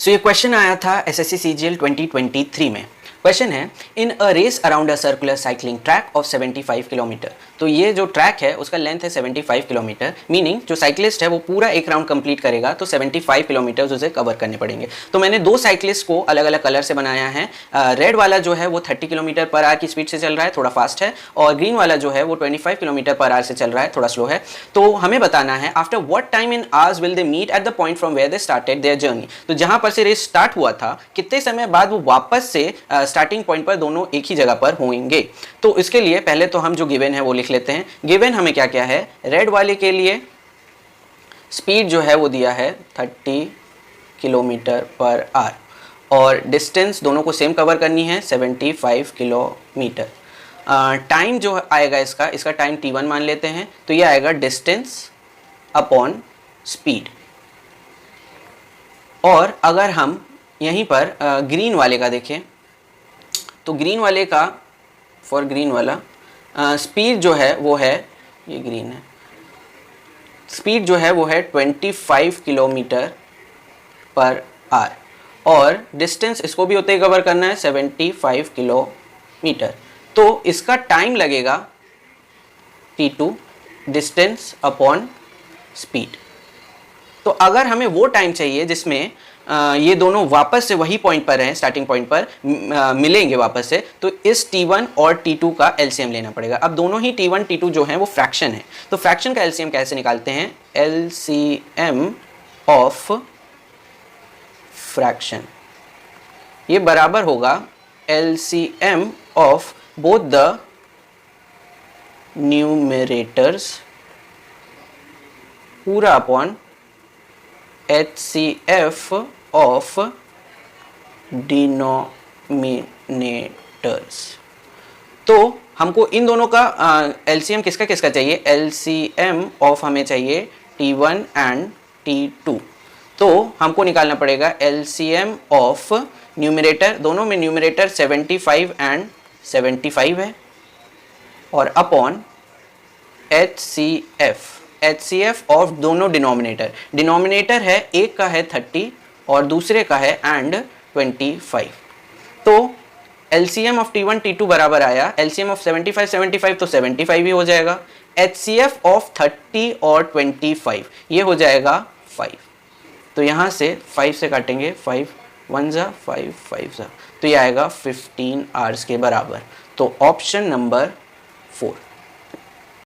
सो ये क्वेश्चन आया था एसएससी सीजीएल 2023 में। क्वेश्चन है in a race around a circular cycling track of 75 kilometre. तो ये जो ट्रैक है उसका लेंथ है 75 किलोमीटर, मीनिंग जो साइकिलिस्ट है वो पूरा एक राउंड कंप्लीट करेगा तो 75 किलोमीटर उसे कवर करने पड़ेंगे। तो मैंने दो साइकिलिस्ट को अलग अलग कलर से बनाया है। रेड वाला जो है वो 30 किलोमीटर पर आवर की स्पीड से चल रहा है, थोड़ा फास्ट है, और ग्रीन वाला जो है वो 25 किलोमीटर पर आवर से चल रहा है, थोड़ा स्लो है। तो हमें बताना है after what time in hours will they meet at the point from where they started their journey. तो जहां पर से रेस स्टार्ट हुआ था कितने समय बाद वो वापस से स्टार्टिंग पॉइंट पर दोनों एक ही जगह पर होंगे। तो इसके लिए पहले तो हम जो गिवन है वो लिख लेते हैं। गिवन हमें क्या क्या है, रेड वाले के लिए स्पीड जो है वो दिया है 30 किलोमीटर पर आवर और डिस्टेंस दोनों को सेम कवर करनी है 75 किलोमीटर। टाइम जो आएगा इसका टाइम t1 मान लेते हैं, तो ये आएगा डिस्टेंस अपॉन स्पीड। और अगर हम यहीं पर ग्रीन वाले का देखें तो ग्रीन वाले का फॉर ग्रीन वाला स्पीड जो है वो है, ये ग्रीन है, स्पीड जो है वो है 25 किलोमीटर पर आवर और डिस्टेंस इसको भी उतना ही कवर करना है 75 किलोमीटर। तो इसका टाइम लगेगा t2 डिस्टेंस अपॉन स्पीड। तो अगर हमें वो टाइम चाहिए जिसमें ये दोनों वापस से वही पॉइंट पर हैं, स्टार्टिंग पॉइंट पर मिलेंगे वापस से, तो इस t1 और t2 का एलसीएम लेना पड़ेगा। अब दोनों ही t1 t2 जो हैं वो फ्रैक्शन है, तो फ्रैक्शन का एलसीएम कैसे निकालते हैं, एलसीएम ऑफ फ्रैक्शन ये बराबर होगा LCM of both the numerators पूरा अपॉन HCF ऑफ डिनोमिनेटर्स। तो हमको इन दोनों का एलसीएम किसका किसका चाहिए, एलसीएम ऑफ हमें चाहिए t1 एंड t2। तो हमको निकालना पड़ेगा एलसीएम ऑफ न्यूमरेटर, दोनों में न्यूमरेटर 75 एंड 75 है, और अपॉन HCF ऑफ दोनों डिनोमिनेटर है, एक का है 30 और दूसरे का है एंड 25। तो LCM ऑफ t1 t2 बराबर आया LCM ऑफ 75 तो 75 ही हो जाएगा, HCF ऑफ 30 और 25 ये हो जाएगा 5। तो यहाँ से 5 से काटेंगे, 5 1 जा 5 5 जा, तो ये आएगा 15 आवर्स के बराबर। तो ऑप्शन नंबर 4।